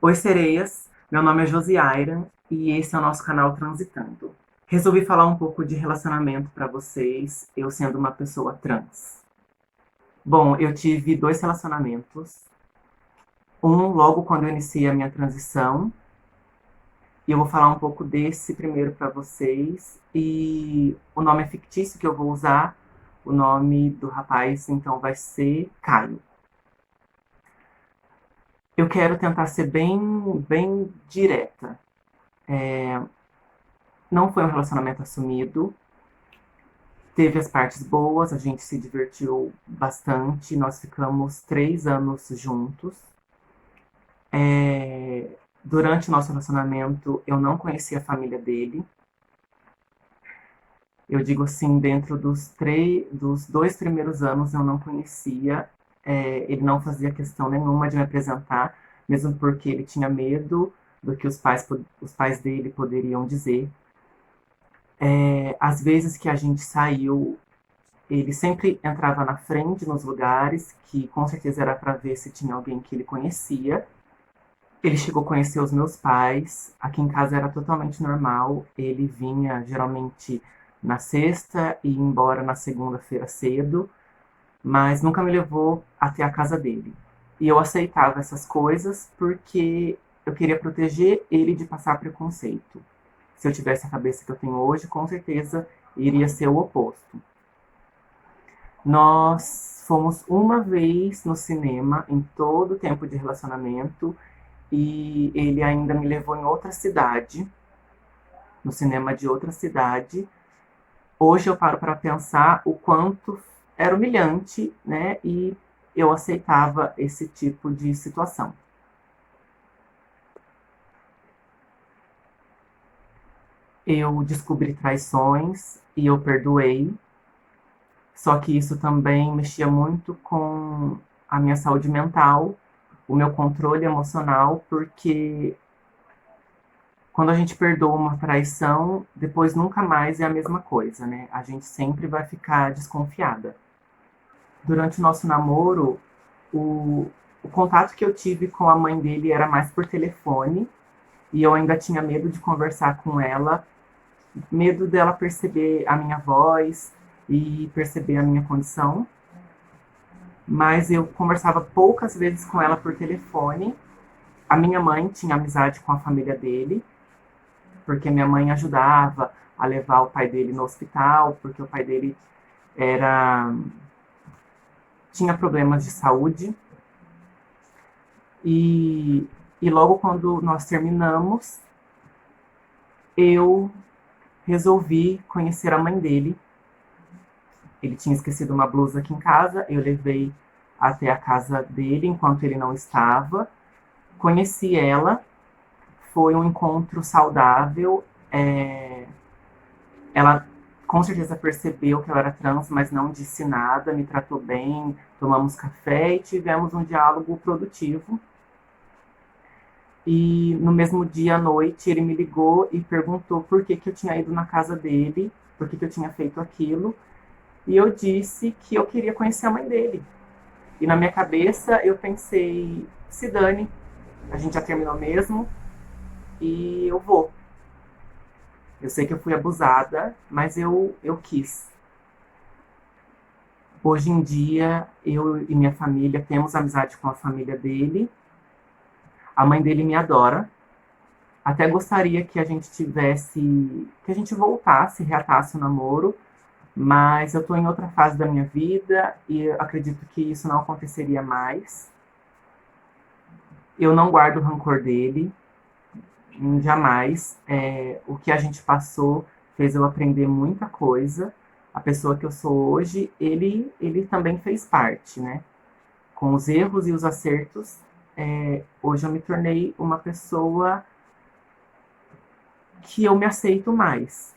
Oi, sereias! Meu nome é Josiaira e esse é o nosso canal Transitando. Resolvi falar um pouco de relacionamento para vocês, eu sendo uma pessoa trans. Bom, eu tive dois relacionamentos. Um logo quando eu iniciei a minha transição. E eu vou falar um pouco desse primeiro para vocês. E o nome é fictício que eu vou usar. O nome do rapaz, então, vai ser Caio. Eu quero tentar ser bem direta. Não foi um relacionamento assumido. Teve as partes boas, a gente se divertiu bastante. Nós ficamos 3 anos juntos. Durante o nosso relacionamento, eu não conhecia a família dele. Eu digo assim, dentro dos 2 primeiros anos eu não conhecia. Ele não fazia questão nenhuma de me apresentar, mesmo porque ele tinha medo do que os pais dele poderiam dizer. Às vezes que a gente saiu, ele sempre entrava na frente nos lugares, que com certeza era para ver se tinha alguém que ele conhecia. Ele chegou a conhecer os meus pais. Aqui em casa era totalmente normal. Ele vinha geralmente na sexta e ia embora na segunda-feira cedo, mas nunca me levou até a casa dele. E eu aceitava essas coisas porque eu queria proteger ele de passar preconceito. Se eu tivesse a cabeça que eu tenho hoje, com certeza iria ser o oposto. Nós fomos uma vez no cinema em todo o tempo de relacionamento e ele ainda me levou em outra cidade, no cinema de outra cidade. Hoje eu paro para pensar o quanto era humilhante, né? E eu aceitava esse tipo de situação. Eu descobri traições e eu perdoei. Só que isso também mexia muito com a minha saúde mental, o meu controle emocional, porque quando a gente perdoa uma traição, depois nunca mais é a mesma coisa, né? A gente sempre vai ficar desconfiada. Durante o nosso namoro, o contato que eu tive com a mãe dele era mais por telefone, e eu ainda tinha medo de conversar com ela, medo dela perceber a minha voz e perceber a minha condição. Mas eu conversava poucas vezes com ela por telefone. A minha mãe tinha amizade com a família dele, porque minha mãe ajudava a levar o pai dele no hospital, porque o pai dele era tinha problemas de saúde. E, e logo quando nós terminamos, eu resolvi conhecer a mãe dele. Ele tinha esquecido uma blusa aqui em casa, eu levei até a casa dele enquanto ele não estava. Conheci ela, foi um encontro saudável. Ela com certeza percebeu que eu era trans, mas não disse nada, me tratou bem, tomamos café e tivemos um diálogo produtivo. E no mesmo dia à noite ele me ligou e perguntou por que eu tinha ido na casa dele, por que eu tinha feito aquilo. E eu disse que eu queria conhecer a mãe dele. E na minha cabeça eu pensei, se dane, a gente já terminou mesmo e eu vou. Eu sei que eu fui abusada, mas eu quis. Hoje em dia, eu e minha família temos amizade com a família dele. A mãe dele me adora. Até gostaria que a gente que a gente voltasse, reatasse o namoro, mas eu estou em outra fase da minha vida e acredito que isso não aconteceria mais. Eu não guardo o rancor dele, jamais. O que a gente passou fez eu aprender muita coisa. A pessoa que eu sou hoje, ele também fez parte, né? Com os erros e os acertos, hoje eu me tornei uma pessoa que eu me aceito mais.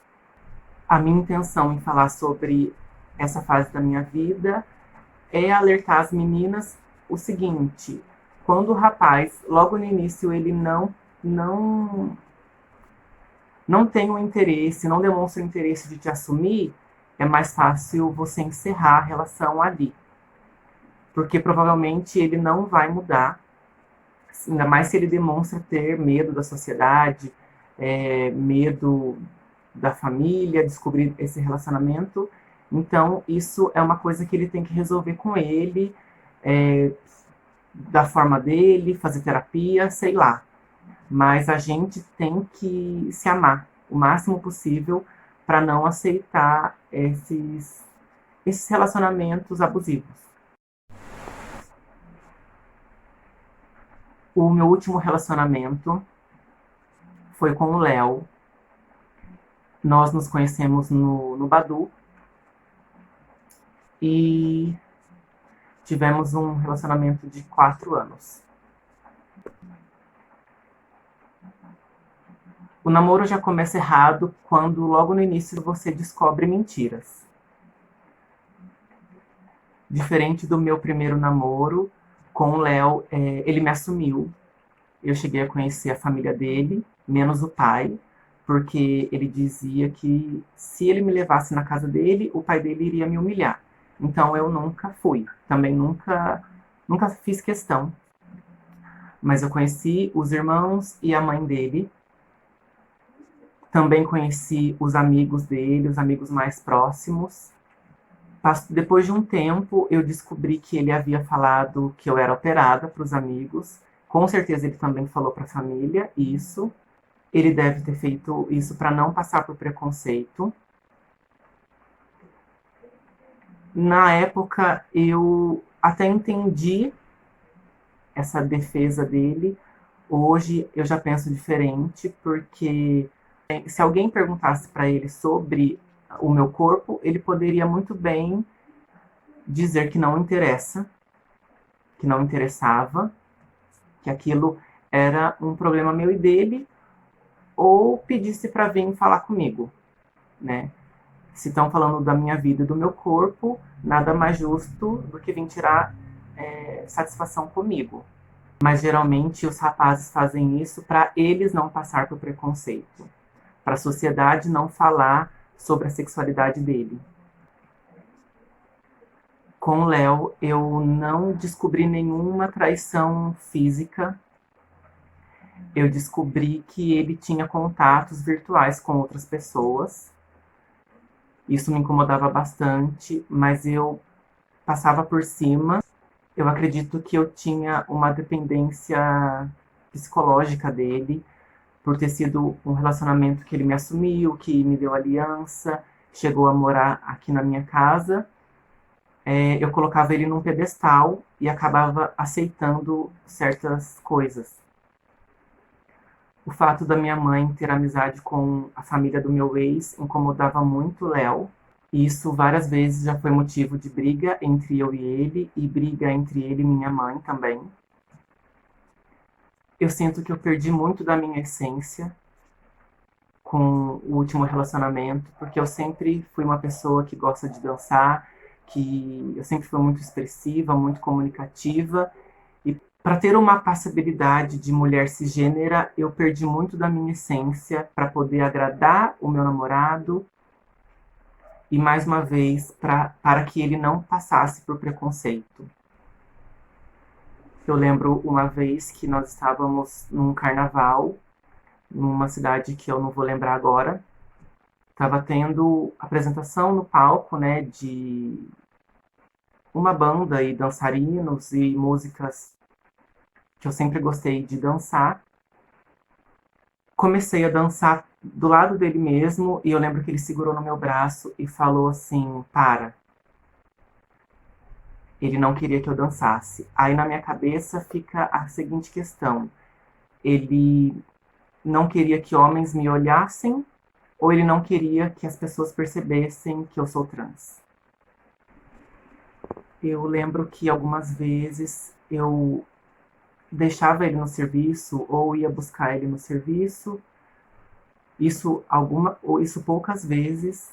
A minha intenção em falar sobre essa fase da minha vida é alertar as meninas o seguinte: quando o rapaz, logo no início, ele não tem um interesse, não demonstra o interesse de te assumir, é mais fácil você encerrar a relação ali. Porque provavelmente ele não vai mudar ainda mais se ele demonstra ter medo da sociedade, medo da família, descobrir esse relacionamento. Então, isso é uma coisa que ele tem que resolver com ele, é, da forma dele, fazer terapia, sei lá. Mas a gente tem que se amar o máximo possível para não aceitar esses relacionamentos abusivos. O meu último relacionamento foi com o Léo. Nós nos conhecemos no Badoo e tivemos um relacionamento de 4 anos. O namoro já começa errado quando logo no início você descobre mentiras. Diferente do meu primeiro namoro com o Léo, ele me assumiu. Eu cheguei a conhecer a família dele, menos o pai, porque ele dizia que se ele me levasse na casa dele, o pai dele iria me humilhar. Então eu nunca fui, também nunca fiz questão. Mas eu conheci os irmãos e a mãe dele. Também conheci os amigos dele, os amigos mais próximos. Depois de um tempo, eu descobri que ele havia falado que eu era operada para os amigos. Com certeza ele também falou para a família isso. Ele deve ter feito isso para não passar por preconceito. Na época, eu até entendi essa defesa dele. Hoje eu já penso diferente, porque se alguém perguntasse para ele sobre o meu corpo, ele poderia muito bem dizer que não interessa, que não interessava, que aquilo era um problema meu e dele, ou pedisse para vir falar comigo, né? Se estão falando da minha vida e do meu corpo, nada mais justo do que vir tirar satisfação comigo. Mas geralmente os rapazes fazem isso para eles não passar por preconceito, para a sociedade não falar sobre a sexualidade dele. Com o Léo, eu não descobri nenhuma traição física. Eu descobri que ele tinha contatos virtuais com outras pessoas. Isso me incomodava bastante, mas eu passava por cima. Eu acredito que eu tinha uma dependência psicológica dele, por ter sido um relacionamento que ele me assumiu, que me deu aliança, chegou a morar aqui na minha casa. Eu colocava ele num pedestal e acabava aceitando certas coisas. O fato da minha mãe ter amizade com a família do meu ex incomodava muito o Léo. E isso várias vezes já foi motivo de briga entre eu e briga entre ele e minha mãe também. Eu sinto que eu perdi muito da minha essência com o último relacionamento, porque eu sempre fui uma pessoa que gosta de dançar, que eu sempre fui muito expressiva, muito comunicativa, e para ter uma passabilidade de mulher cisgênera, eu perdi muito da minha essência para poder agradar o meu namorado e, mais uma vez, para que ele não passasse por preconceito. Eu lembro uma vez que nós estávamos num carnaval, numa cidade que eu não vou lembrar agora. Estava tendo apresentação no palco, né, de uma banda e dançarinos e músicas que eu sempre gostei de dançar. Comecei a dançar do lado dele mesmo e eu lembro que ele segurou no meu braço e falou assim: para. Ele não queria que eu dançasse. Aí na minha cabeça fica a seguinte questão: ele não queria que homens me olhassem ou ele não queria que as pessoas percebessem que eu sou trans? Eu lembro que algumas vezes eu deixava ele no serviço ou ia buscar ele no serviço, isso poucas vezes,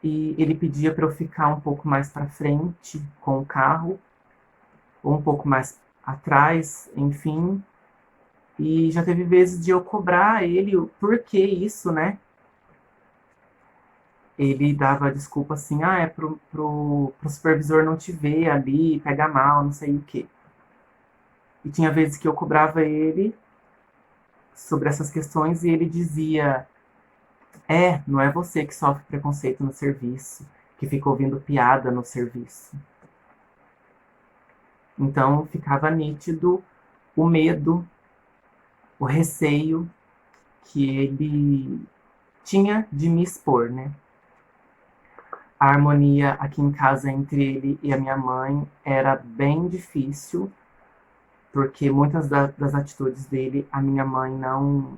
e ele pedia para eu ficar um pouco mais para frente com o carro, ou um pouco mais atrás, enfim. E já teve vezes de eu cobrar ele o porquê isso, né? Ele dava desculpa assim: é pro supervisor não te ver ali, pega mal, não sei o quê. E tinha vezes que eu cobrava ele sobre essas questões e ele dizia: não é você que sofre preconceito no serviço, que fica ouvindo piada no serviço. Então ficava nítido o medo, o receio que ele tinha de me expor, né? A harmonia aqui em casa entre ele e a minha mãe era bem difícil, porque muitas das atitudes dele a minha mãe não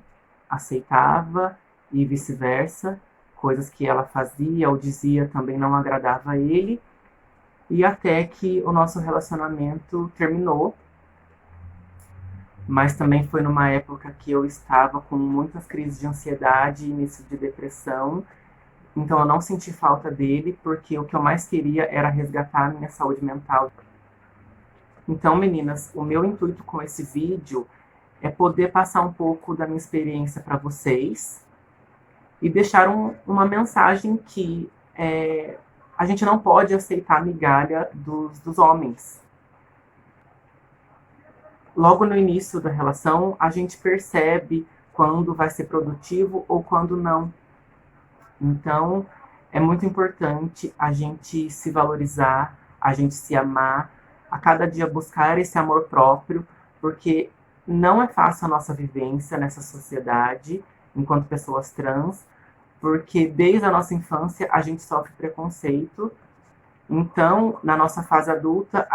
aceitava e vice-versa. Coisas que ela fazia ou dizia também não agradava a ele. E até que o nosso relacionamento terminou. Mas também foi numa época que eu estava com muitas crises de ansiedade e início de depressão. Então eu não senti falta dele, porque o que eu mais queria era resgatar a minha saúde mental. Então, meninas, o meu intuito com esse vídeo é poder passar um pouco da minha experiência para vocês e deixar uma mensagem que a gente não pode aceitar a migalha dos homens. Logo no início da relação, a gente percebe quando vai ser produtivo ou quando não. Então, é muito importante a gente se valorizar, a gente se amar, a cada dia buscar esse amor próprio, porque não é fácil a nossa vivência nessa sociedade, enquanto pessoas trans, porque desde a nossa infância a gente sofre preconceito. Então, na nossa fase adulta,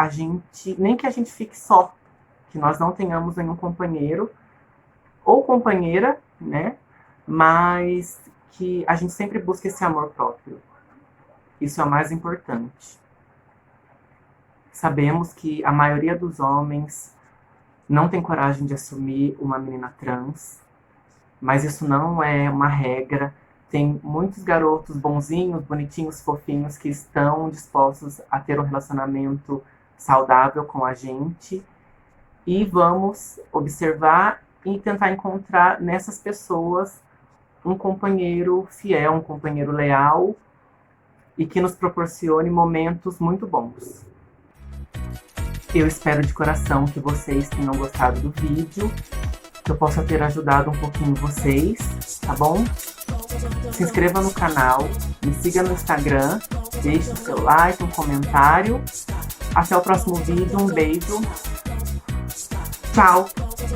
nem que a gente fique só, que nós não tenhamos nenhum companheiro ou companheira, né? Mas que a gente sempre busque esse amor próprio. Isso é o mais importante. Sabemos que a maioria dos homens não tem coragem de assumir uma menina trans, mas isso não é uma regra. Tem muitos garotos bonzinhos, bonitinhos, fofinhos, que estão dispostos a ter um relacionamento saudável com a gente. E vamos observar e tentar encontrar nessas pessoas um companheiro fiel, um companheiro leal e que nos proporcione momentos muito bons. Eu espero de coração que vocês tenham gostado do vídeo, que eu possa ter ajudado um pouquinho vocês, tá bom? Se inscreva no canal, me siga no Instagram, deixe o seu like, um comentário. Até o próximo vídeo, um beijo. Tchau!